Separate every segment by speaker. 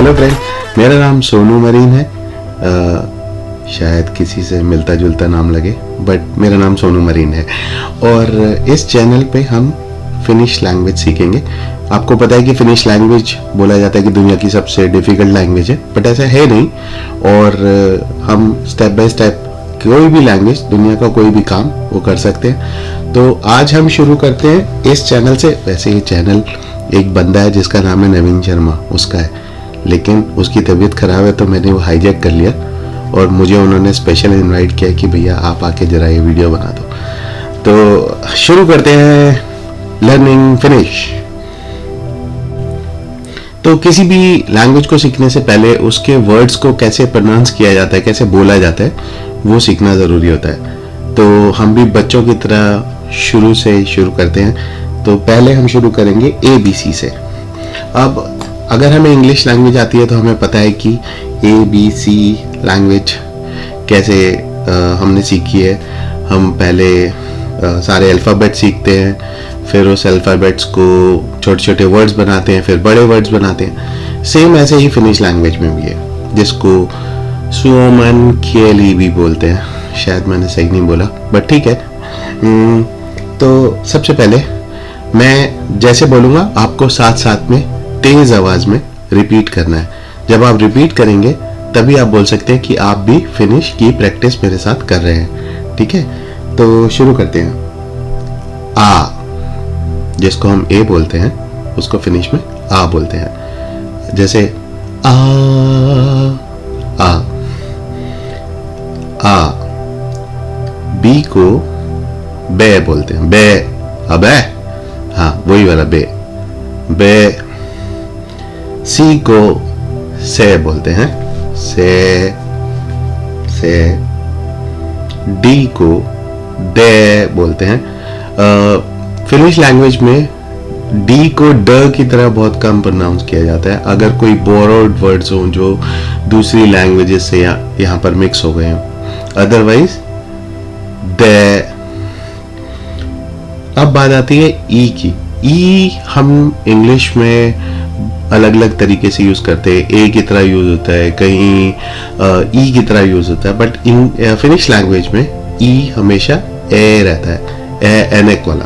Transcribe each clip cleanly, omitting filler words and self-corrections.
Speaker 1: Hello friend, मेरा नाम Sonu marine है। शायद किसी से मिलता जुलता नाम लगे, बट मेरा नाम सोनू मरीन है। और इस चैनल पे हम फिनिश लैंग्वेज सीखेंगे। आपको पता है कि फिनिश लैंग्वेज बोला जाता है कि दुनिया की सबसे डिफ़िकल्ट लैंग्वेज है, बट ऐसा है नहीं। और हम स्टेप बाय स्टेप कोई भी लैंग्वेज, दुनिया का कोई भी काम वो कर सकते हैं। तो आज हम शुरू करते हैं इस चैनल से। वैसे ये चैनल एक बंदा है जिसका नाम है नवीन शर्मा, उसका है, लेकिन उसकी तबीयत ख़राब है तो मैंने वो हाईजैक कर लिया और मुझे उन्होंने स्पेशल इनवाइट किया कि भैया आप आके ज़रा ये वीडियो बना दो। तो शुरू करते हैं लर्निंग फिनिश। तो किसी भी लैंग्वेज को सीखने से पहले उसके वर्ड्स को कैसे प्रोनाउंस किया जाता है, कैसे बोला जाता है, वो सीखना ज़रूरी होता है। तो हम भी बच्चों की तरह शुरू से शुरू करते हैं। तो पहले हम शुरू करेंगे ABC से। अब अगर हमें इंग्लिश लैंग्वेज आती है तो हमें पता है कि ABC लैंग्वेज कैसे हमने सीखी है। हम पहले सारे अल्फ़ाबेट सीखते हैं, फिर उस अल्फ़ाबेट्स को छोटे छोटे वर्ड्स बनाते हैं, फिर बड़े वर्ड्स बनाते हैं। सेम ऐसे ही फिनिश लैंग्वेज में भी है, जिसको सुओमन केली भी बोलते हैं। शायद मैंने सही नहीं बोला, बट ठीक है। तो सबसे पहले मैं जैसे बोलूँगा आपको साथ साथ में तेज़ आवाज़ में रिपीट करना है। जब आप रिपीट करेंगे तभी आप बोल सकते हैं कि आप भी फिनिश की प्रैक्टिस मेरे साथ कर रहे हैं। ठीक है, तो शुरू करते हैं। आ, जिसको हम ए बोलते हैं, उसको फिनिश में आ बोलते हैं। जैसे आ, आ, आ। बी को बे बोलते हैं, बे, अबे, हाँ वही वाला बे, बे। सी को से बोलते हैं, से, से। डी को दे बोलते हैं। फिनिश लैंग्वेज में डी को ड की तरह बहुत कम प्रोनाउंस किया जाता है। अगर कोई बोरोड वर्ड्स हो जो दूसरी लैंग्वेजेस से यहाँ पर मिक्स हो गए हों, अदरवाइज दे। अब बात आती है ई की। ई हम इंग्लिश में अलग अलग तरीके से यूज़ करते हैं। ए की तरह यूज़ होता है, कहीं ई की तरह यूज़ होता है, बट इन फिनिश लैंग्वेज में ई हमेशा ए रहता है, एनेक वाला।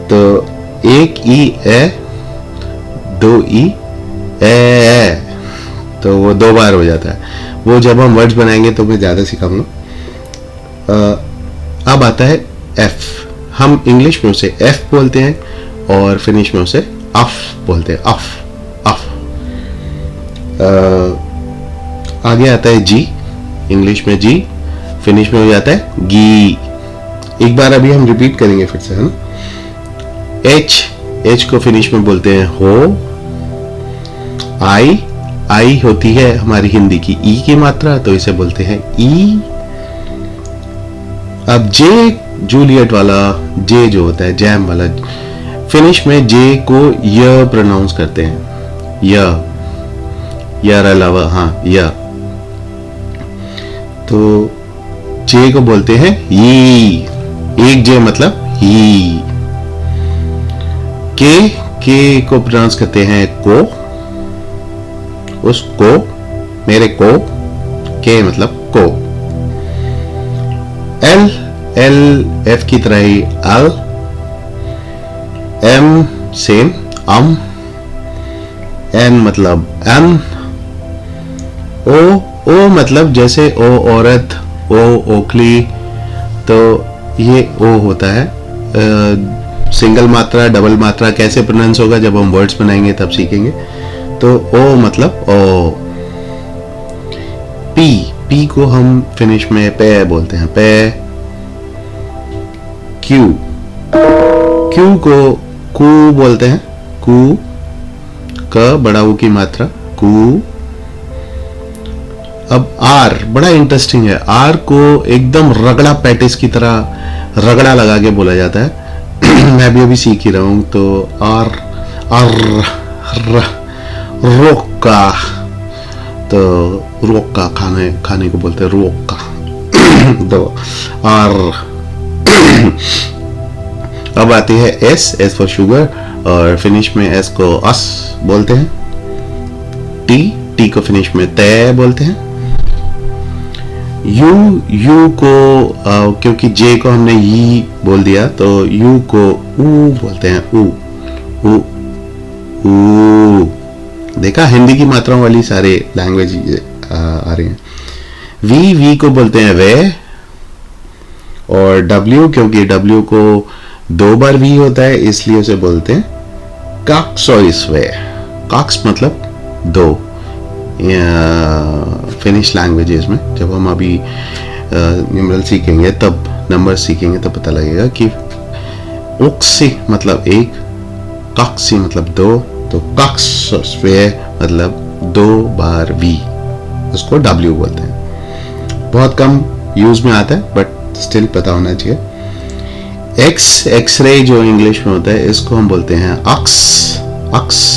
Speaker 1: तो एक ई ए, दो ई ए, तो वो दो बार हो जाता है। वो जब हम वर्ड्स बनाएंगे तो मैं ज़्यादा सिखाऊंगा। अब आता है एफ। हम इंग्लिश में उसे एफ बोलते हैं और फिनिश में उसे अफ बोलते हैं, अफ, अफ। आगे आता है जी। इंग्लिश में जी, फिनिश में हो जाता है गी। एक बार अभी हम रिपीट करेंगे फिर से, है ना। एच, एच को फिनिश में बोलते हैं हो। आई, आई होती है हमारी हिंदी की ई की मात्रा, तो इसे बोलते हैं ई। अब जे, जूलियट वाला जे जो होता है, जैम वाला, फिनिश में जे को य प्रोनाउंस करते हैं, य, यार अलावा, हाँ य। तो जे को बोलते हैं ई, एक जे मतलब ही। के को प्रोनाउंस करते हैं को, उसको, मेरे को, के मतलब को। एल, एल एफ की तरह ही एल। एम सेम, अम। एन मतलब एन। ओ, ओ मतलब जैसे ओ औरत, ओ ओखली, तो ये ओ होता है। सिंगल मात्रा, डबल मात्रा कैसे प्रोनाउंस होगा जब हम वर्ड्स बनाएंगे तब सीखेंगे। तो ओ मतलब ओ। पी, पी को हम फिनिश में पे बोलते हैं, पे। क्यू, क्यू को कू बोलते हैं, कू, क बड़ा ऊ की मात्रा, कू। अब आर बड़ा इंटरेस्टिंग है। आर को एकदम रगड़ा पैटिस की तरह रगड़ा लगा के बोला जाता है। मैं भी अभी सीख ही रहा हूं। तो आर, आर, रोका, तो रोका खाने को बोलते हैं, रोका। तो आर। अब आती है एस, एस फॉर शुगर, और फिनिश में एस को अस बोलते हैं। टी को फिनिश में तय बोलते हैं। यू को क्योंकि जे को हमने ई बोल दिया तो यू को ऊ बोलते हैं, ऊ ऊ ऊ। देखा, हिंदी की मात्राओं वाली सारे लैंग्वेज आ रहे हैं। वी को बोलते हैं वे, और डब्ल्यू क्योंकि डब्ल्यू को 2 बार वी होता है इसलिए उसे बोलते हैं काक्सोइस वे। काक्स मतलब 2। फिनिश लैंग्वेजेस में जब हम अभी न्यूमरल सीखेंगे, तब नंबर सीखेंगे, तब पता लगेगा कि ओक्सी मतलब 1, काक्सी मतलब 2, तो काक्सोइस वे मतलब 2 बार वी, उसको डब्ल्यू बोलते हैं। बहुत कम यूज में आता है बट स्टिल पता होना चाहिए। एक्सरे जो इंग्लिश में होता है इसको हम बोलते हैं अक्स।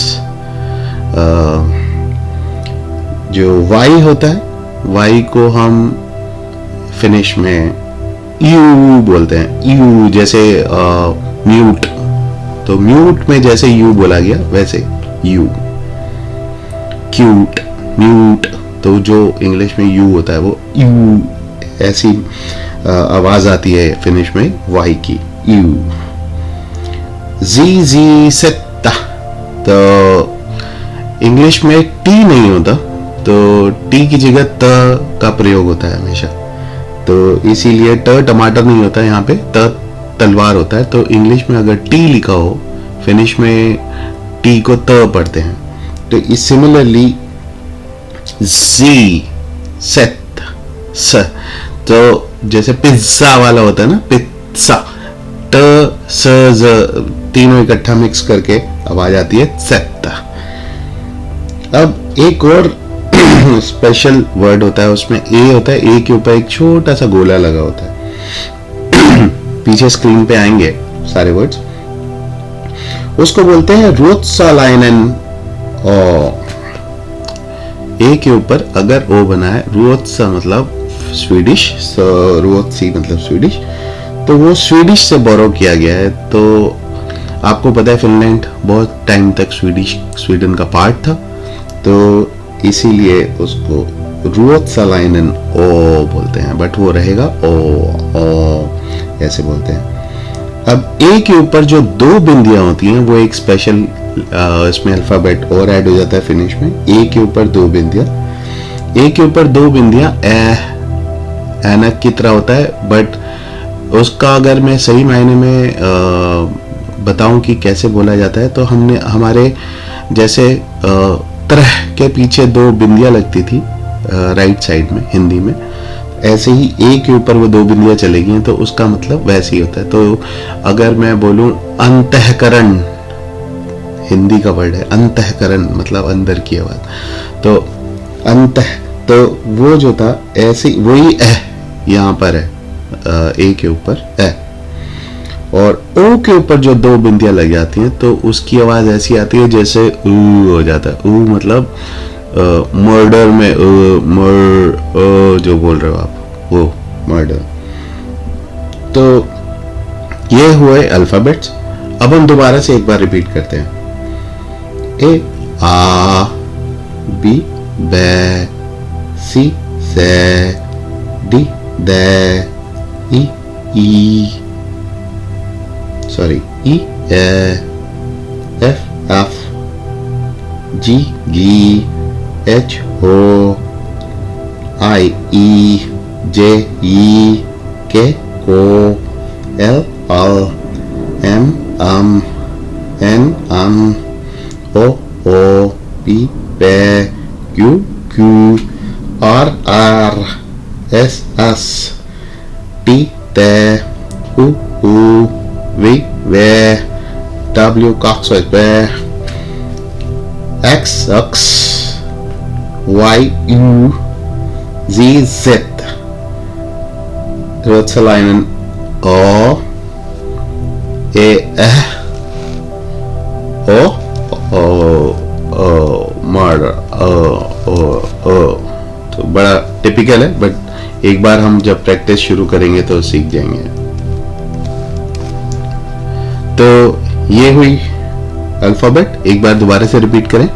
Speaker 1: जो वाई होता है, वाई को हम फिनिश में यू बोलते हैं, यू। जैसे म्यूट, तो म्यूट में जैसे यू बोला गया वैसे यू। क्यूट, म्यूट, तो जो इंग्लिश में यू होता है वो यू, ऐसी आवाज आती है फिनिश में वाई की, यू। जी सेता, तो इंग्लिश में टी नहीं होता, तो टी की जगह त का प्रयोग होता है हमेशा, तो इसीलिए ट टमाटर नहीं होता है यहाँ पे, त तलवार होता है। तो इंग्लिश में अगर टी लिखा हो फिनिश में टी को त पढ़ते हैं। तो इस सिमिलरली जी सेत स, तो जैसे पिज्जा वाला होता है ना, पिज्जा, ट स ज तीनों इकट्ठा मिक्स करके आवाज आती है सेत। अब एक और स्पेशल वर्ड होता है, उसमें ए होता है, ए के ऊपर एक छोटा सा गोला लगा होता है। पीछे स्क्रीन पे आएंगे सारे वर्ड्स। उसको बोलते हैं रुओत्सालाइनन। ए के ऊपर अगर ओ बना है, रुओत्सा मतलब स्वीडिश, रुओत्सी मतलब स्वीडिश, तो वो स्वीडिश से बोरो किया गया है। तो आपको पता है फिनलैंड बहुत टाइम तक स्वीडन का पार्ट था, तो इसीलिए उसको रुओत्सालाइनन ओ बोलते हैं, बट वो रहेगा ओ ऐसे बोलते हैं। अब ए के ऊपर जो 2 बिंदियां होती हैं वो एक स्पेशल इसमें अल्फाबेट और ऐड हो जाता है फिनिश में। ए के ऊपर 2 बिंदियां, ए के ऊपर 2 बिंदियां ऐनक की तरह होता है, बट उसका अगर मैं सही मायने में बताऊं कि कैसे बोला जाता है, तो हमने हमारे जैसे तरह के पीछे 2 बिंदियां लगती थी राइट साइड में हिंदी में, ऐसे ही ए के ऊपर वो 2 बिंदियां चलेगी हैं, तो उसका मतलब वैसे ही होता है। तो अगर मैं बोलूं अंतःकरण, हिंदी का वर्ड है अंतःकरण मतलब अंदर की आवाज, तो अंतः, तो वो जो था ऐसे वही यहाँ पर है, ए के ऊपर ए, और ओ के ऊपर जो 2 बिंदियां लग जाती हैं तो उसकी आवाज ऐसी आती है जैसे ऊ हो जाता है। ऊ मतलब मर्डर में जो बोल रहे हो आप, वो मर्डर। तो ये हुए अल्फाबेट्स। अब हम दोबारा से एक बार रिपीट करते हैं। ए आ बी बे सी से डी दे E sorry E F F G गी H O I E J E K को L L M N O P पे क्यू आर एस टी ते उ वी वे W coxoid bear, X Y U Z Z, Ruotsalainen O A O murder O तो बड़ा typical है, but एक बार हम जब प्रैक्टिस शुरू करेंगे तो सीख जाएंगे। तो ये हुई अल्फाबेट। एक बार दोबारा से रिपीट करें।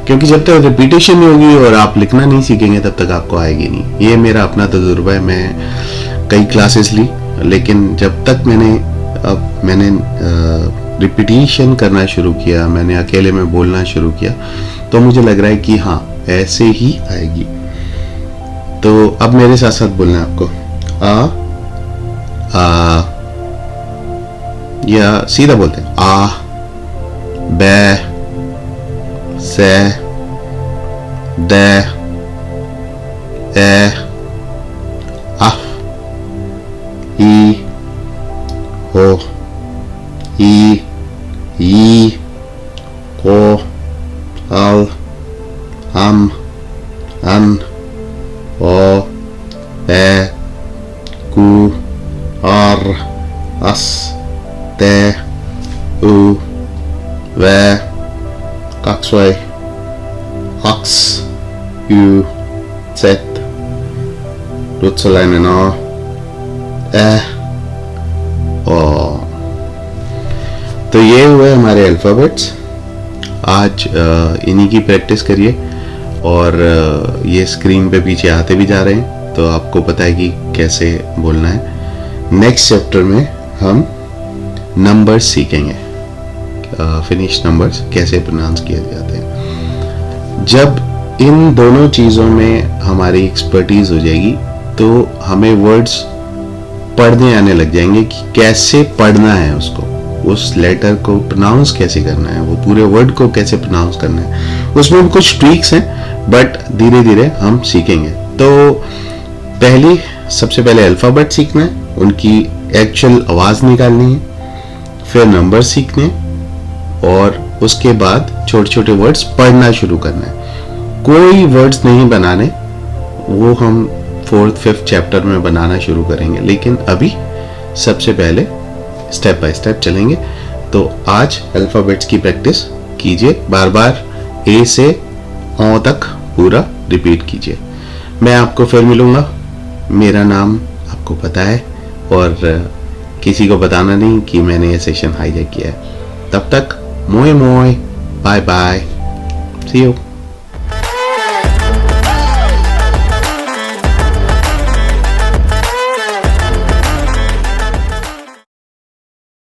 Speaker 1: क्योंकि जब तक रिपीटेशन नहीं होगी और आप लिखना नहीं सीखेंगे तब तक आपको आएगी नहीं। ये मेरा अपना तजुर्बा है। मैं कई क्लासेस ली, लेकिन जब तक मैंने रिपीटेशन करना शुरू किया, मैंने अकेले में बोलना शुरू किया, तो मुझे लग रहा है कि हाँ ऐसे ही आएगी। तो अब मेरे साथ साथ बोलना है आपको, आ, या सीधा बोलते हैं आ, बे, से, दे, ए, अफ, ई, हो, ई, को, अल, हम, अन, ओ, पे, कु, आर, अस, ते, उ, वे, kakswai, ox, u, z, Rutsalainen a, ओ। तो ये हुए हमारे अल्फ़ाबेट्स। आज इन्हीं की प्रैक्टिस करिए, और ये स्क्रीन पे पीछे आते भी जा रहे हैं, तो आपको पता है कि कैसे बोलना है। नेक्स्ट चैप्टर में हम नंबर्स सीखेंगे, फिनिश नंबर्स कैसे प्रोनाउंस किए जाते हैं। जब इन दोनों चीज़ों में हमारी एक्सपर्टीज हो जाएगी तो हमें वर्ड्स पढ़ने आने लग जाएंगे कि कैसे पढ़ना है उसको, उस लेटर को प्रोनाउंस कैसे करना है, वो पूरे वर्ड को कैसे प्रोनाउंस करना है। उसमें कुछ ट्रिक्स हैं, बट धीरे धीरे हम सीखेंगे। तो सबसे पहले अल्फ़ाबेट सीखना है, उनकी एक्चुअल आवाज़ निकालनी है, फिर नंबर सीखने, और उसके बाद छोटे छोटे वर्ड्स पढ़ना शुरू करना है। कोई वर्ड्स नहीं बनाने, वो हम 4th 5th चैप्टर में बनाना शुरू करेंगे, लेकिन अभी सबसे पहले स्टेप बाय स्टेप चलेंगे। तो आज अल्फ़ाबेट्स की प्रैक्टिस कीजिए, बार बार ए से ओ तक पूरा रिपीट कीजिए। मैं आपको फिर मिलूँगा, मेरा नाम आपको पता है, और किसी को बताना नहीं कि मैंने ये सेशन हाईजैक किया है। तब तक मोए मोए, बाय बाय, सी यू।